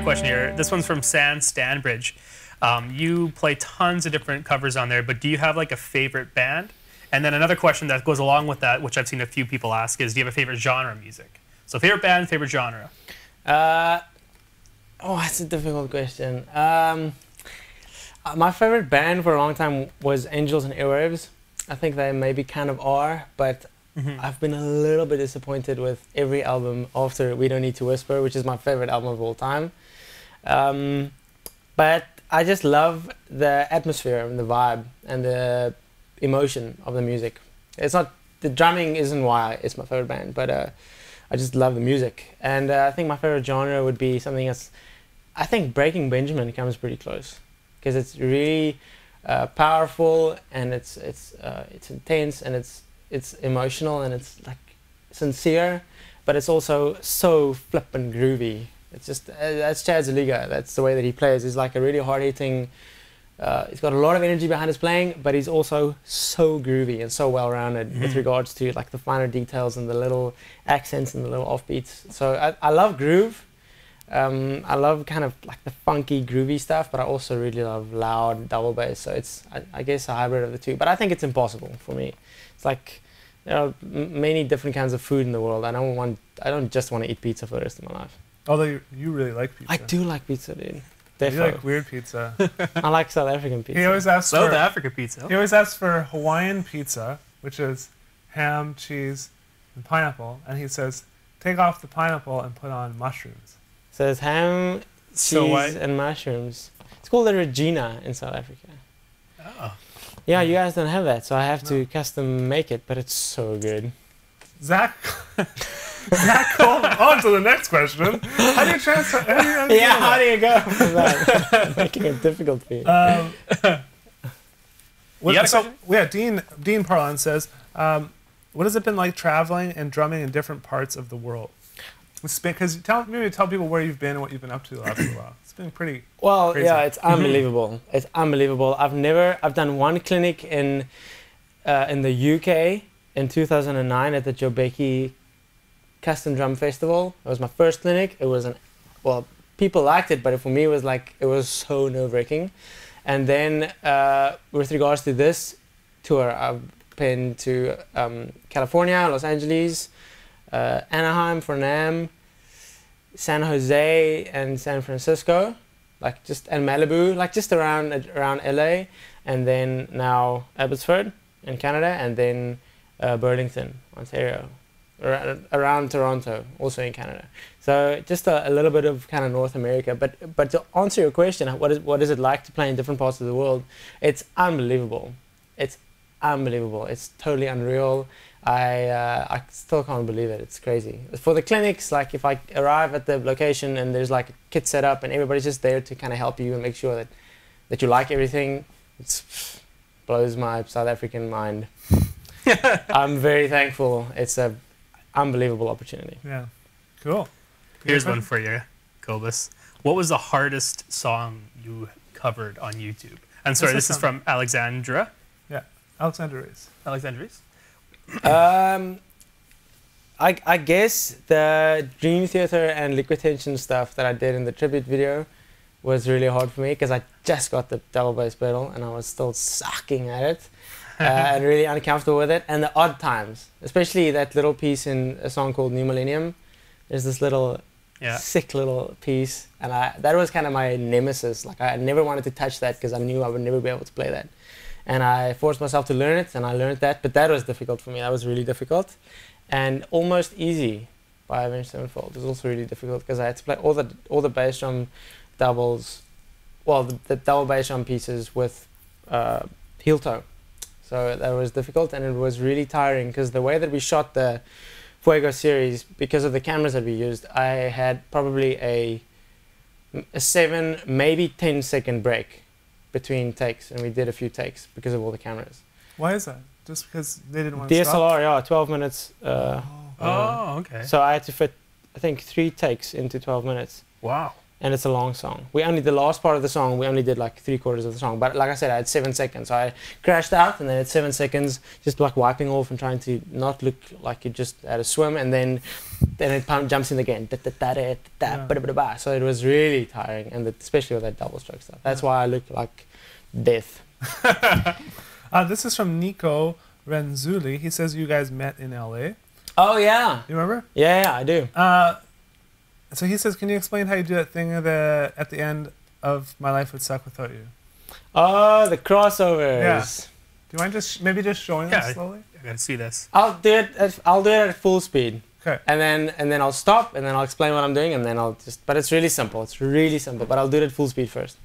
a question here. This one's from Stanbridge. You play tons of different covers on there, but do you have like a favorite band? And then another question that goes along with that, which I've seen a few people ask, is do you have a favorite genre of music? So favorite band, favorite genre? Oh, that's a difficult question. My favorite band for a long time was Angels and Airwaves. I think they maybe kind of are, but I've been a little bit disappointed with every album after We Don't Need to Whisper, which is my favorite album of all time. But I just love the atmosphere and the vibe and the emotion of the music. It's not, the drumming isn't why it's my favorite band, but I just love the music. And I think my favorite genre would be something that's, I think Breaking Benjamin comes pretty close, because it's really powerful, and it's intense, and it's emotional, and it's like sincere, but it's also so flippin' groovy. It's just that's Chad Zaliga. That's the way that he plays. He's like a really hard-hitting. He's got a lot of energy behind his playing, but he's also so groovy and so well-rounded with regards to like the finer details and the little accents and the little offbeats. So I love groove. I love kind of like the funky, groovy stuff, but I also really love loud double bass. So it's, I guess, a hybrid of the two. But I think it's impossible for me. It's like there are many different kinds of food in the world. I don't just want to eat pizza for the rest of my life. Although you really like pizza. I do like pizza, dude. You like weird pizza. I like South African pizza. He always asks South African pizza. He always asks for Hawaiian pizza, which is ham, cheese, and pineapple, and he says, "Take off the pineapple and put on mushrooms." So it's ham, cheese, and mushrooms. It's called a Regina in South Africa. Oh. Yeah, you guys don't have that, so I have to custom make it, but it's so good. Zach, on to the next question. How do you transfer? How do you go from that? Making it difficult for you. Dean Parlin says, what has it been like traveling and drumming in different parts of the world? Because maybe tell people where you've been and what you've been up to the last while. It's been pretty crazy. Yeah, it's unbelievable. It's unbelievable. I've done one clinic in the UK in 2009 at the Jobeki Custom Drum Festival. It was my first clinic. It was people liked it, but for me it was so nerve-wracking. And then with regards to this tour, I've been to California, Los Angeles, Anaheim for NAMM, San Jose and San Francisco, and Malibu, just around LA, and then now Abbotsford in Canada, and then Burlington, Ontario, around Toronto, also in Canada. So just a little bit of kind of North America. But to answer your question, what is it like to play in different parts of the world? It's unbelievable. It's unbelievable. It's totally unreal. I still can't believe it. It's crazy. For the clinics, if I arrive at the location and there's a kit set up and everybody's just there to kind of help you and make sure that you like everything, it blows my South African mind. I'm very thankful. It's an unbelievable opportunity. Yeah, cool. Here's one for you, Cobus. What was the hardest song you covered on YouTube? I'm sorry, this is from Alexandra. Yeah, Alexandra Reese. I guess the Dream Theater and Liquid Tension stuff that I did in the tribute video was really hard for me, because I just got the double bass pedal and I was still sucking at it and really uncomfortable with it. And the odd times, especially that little piece in a song called New Millennium. There's this little sick little piece, and that was kind of my nemesis. I never wanted to touch that because I knew I would never be able to play that. And I forced myself to learn it, and I learned that. But that was difficult for me. That was really difficult. And Almost Easy by Avenged Sevenfold was also really difficult, because I had to play all the bass drum doubles, the double bass drum pieces with heel toe. So that was difficult, and it was really tiring, because the way that we shot the Fuego series, because of the cameras that we used, I had probably a 7, maybe 10-second break between takes, and we did a few takes because of all the cameras. Why is that? Just because they didn't want to stop? DSLR, yeah, 12 minutes. Okay. So I had to fit, I think, 3 takes into 12 minutes. Wow. and it's a long song. The last part of the song, we only did like 3/4 of the song. But like I said, I had 7 seconds. So I crashed out, and then at 7 seconds, just like wiping off and trying to not look like you just had a swim, and then it jumps in again. So it was really tiring, and especially with that double stroke stuff. That's why I look like death. This is from Nico Renzulli. He says you guys met in LA. Oh yeah. You remember? Yeah, I do. So he says, can you explain how you do that thing at the end of My Life Would Suck Without You? Oh, the crossovers. Yeah. Do you mind maybe just showing them slowly? I gotta see this. I'll do it at full speed. Okay. And then I'll stop, and then I'll explain what I'm doing, and then I'll just. But it's really simple. It's really simple. But I'll do it at full speed first.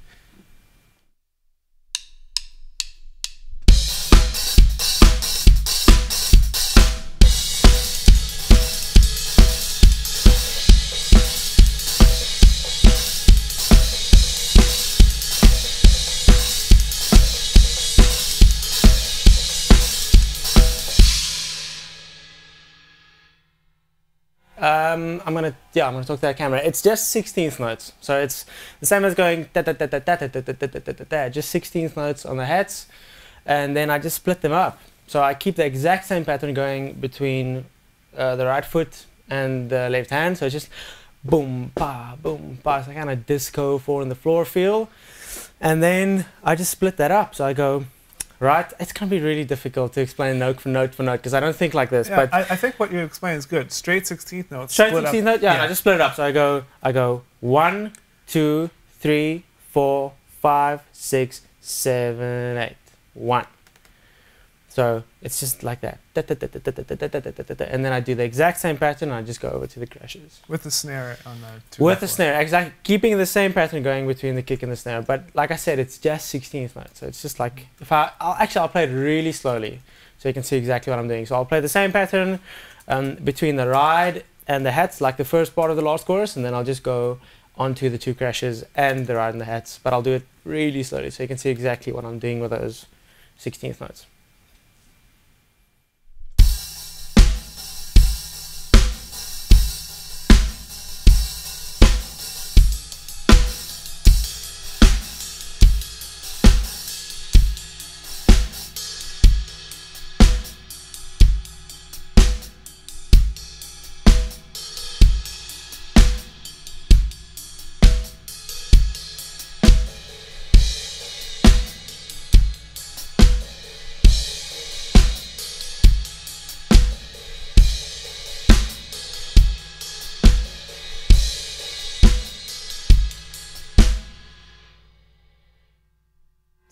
I'm gonna talk to that camera. It's just 16th notes, so it's the same as going da da da da da da da da da da da. Just 16th notes on the hats, and then I just split them up. So I keep the exact same pattern going between the right foot and the left hand. So it's just boom pa boom pa. It's like kind of disco 4 on the floor feel, and then I just split that up. So I go. Right, it's gonna be really difficult to explain note for note because I don't think like this. Yeah, but I think what you explain is good. Straight 16th notes. Straight 16th note, yeah. And I just split it up. So I go 1, 2, 3, 4, 5, 6, 7, 8. 1. So it's just like that. And then I do the exact same pattern. And I just go over to the crashes. With the snare on the two. With the snare, exactly. Keeping the same pattern going between the kick and the snare. But like I said, it's just 16th note. So it's just like, I'll play it really slowly so you can see exactly what I'm doing. So I'll play the same pattern between the ride and the hats, like the first part of the last chorus. And then I'll just go onto the 2 crashes and the ride and the hats. But I'll do it really slowly so you can see exactly what I'm doing with those 16th notes.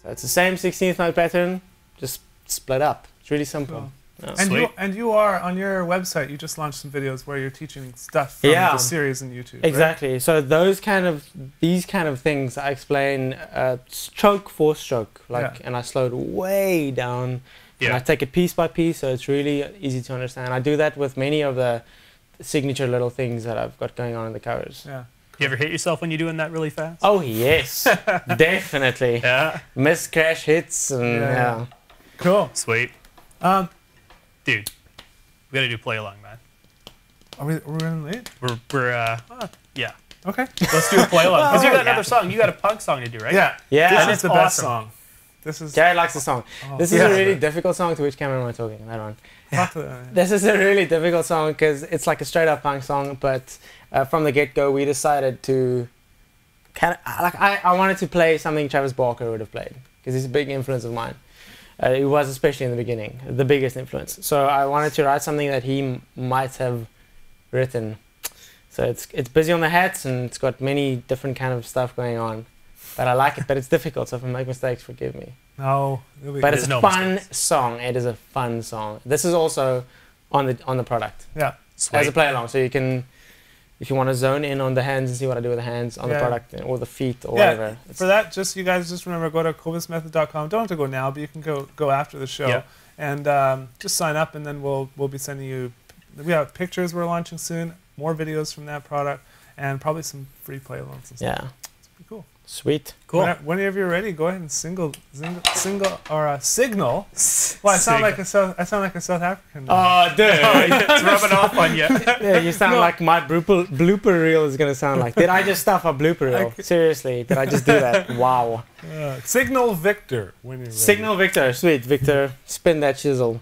So it's the same 16th note pattern, just split up. It's really simple. Cool. Yeah. And you are on your website. You just launched some videos where you're teaching stuff from the series on YouTube. Exactly. Right? So these kind of things I explain stroke for stroke, and I slow it way down. Yeah. And I take it piece by piece, so it's really easy to understand. I do that with many of the signature little things that I've got going on in the covers. Yeah. You ever hit yourself when you're doing that really fast? Oh yes, definitely. Yeah. Miss crash hits and yeah. Cool. Sweet. Dude, we gotta do play along, man. Are we running late? Yeah. Okay. Let's do a play along. Because you got another song. You got a punk song to do, right? Yeah. Yeah. This is the best song. This is. Jared likes the song. Oh, this is a really difficult song. To which camera am I talking? That one. This is a really difficult song because it's like a straight up punk song, but from the get go we decided to kind of like I wanted to play something Travis Barker would have played because he's a big influence of mine. It was especially in the beginning the biggest influence. So I wanted to write something that he might have written. So it's busy on the hats and it's got many different kind of stuff going on. But I like it, but it's difficult, so if I make mistakes, forgive me. No. But it's a fun song. It is a fun song. This is also on the product. Yeah. Sweet. As a play along, so you can, if you want to zone in on the hands and see what I do with the hands on the product or the feet or whatever. For that, you guys just remember, go to cobusmethod.com. Don't have to go now, but you can go after the show and just sign up, and then we'll be sending you. We have pictures we're launching soon, more videos from that product, and probably some free play alongs and stuff. Yeah. It's pretty cool. Sweet. Cool. Whenever you're ready, go ahead and signal or signal. Well, I sound like a South African. Oh, dude. It's rubbing off on you. Yeah, you sound like my blooper reel is gonna sound like. Did I just stuff a blooper reel? Seriously, did I just do that? Wow. Signal Victor when you're ready. Signal Victor. Sweet, Victor. Spin that chisel.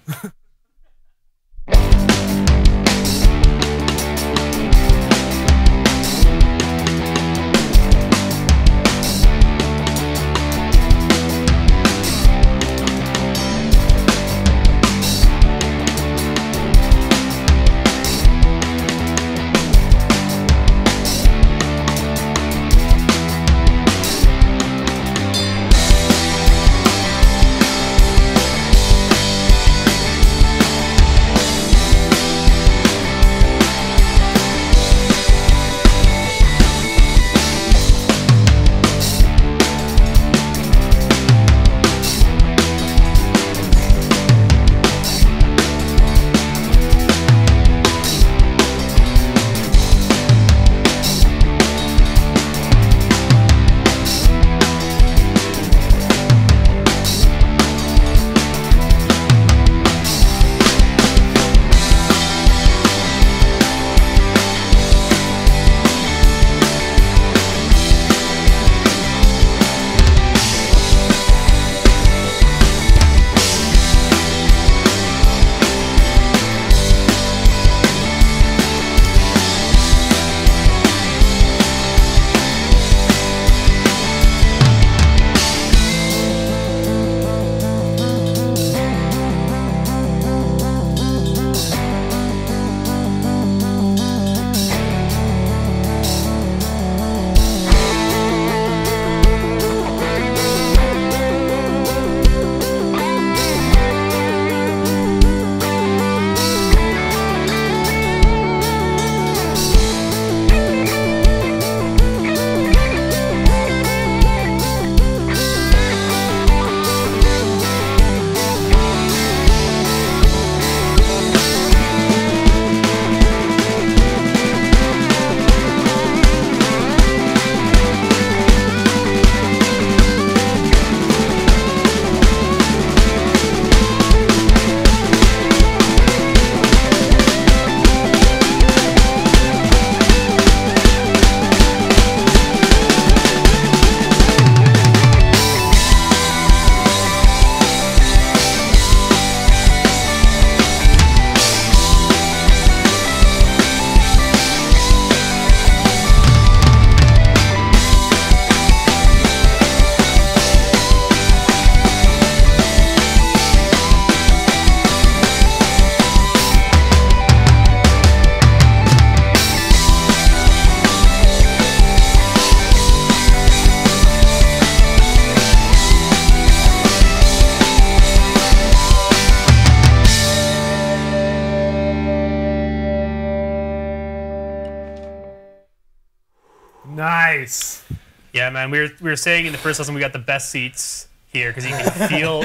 Nice. Yeah, man. We were saying in the first lesson we got the best seats here because you can feel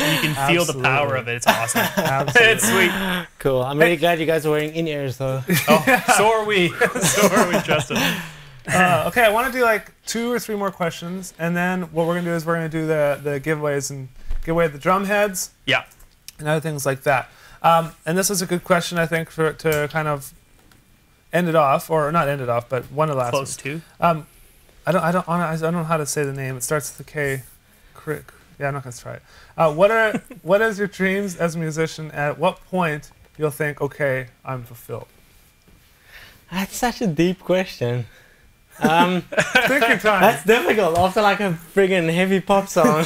the power of it. It's awesome. It's sweet. Cool. I'm really glad you guys are wearing in-ears though. Oh, so are we. So are we, Justin. Okay, I want to do like 2 or 3 more questions, and then what we're gonna do is we're gonna do the giveaways and give away the drum heads. Yeah. And other things like that. And this is a good question, I think, to kind of end it off, or not end it off, but one of the last Close ones. to. I don't know how to say the name. It starts with a K. Yeah, I'm not gonna try it. What is your dreams as a musician? At what point you'll think, okay, I'm fulfilled? That's such a deep question. Take your time. That's difficult after like a friggin' heavy pop song.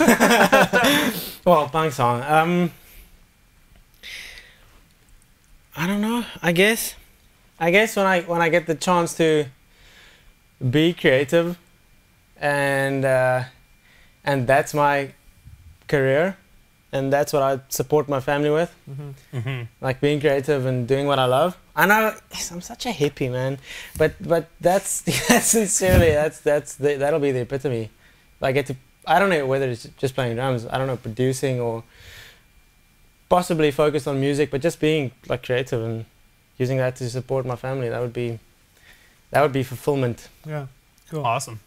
Well, punk song. I don't know. I guess when I get the chance to be creative, and that's my career, and that's what I support my family with. Mm-hmm. Mm-hmm. Like being creative and doing what I love. I know I'm such a hippie, man, but that's sincerely that'll be the epitome. I get to, I don't know whether it's just playing drums, I don't know, producing or possibly focused on music, but just being like creative and using that to support my family. That would be fulfillment. Yeah, cool. Awesome.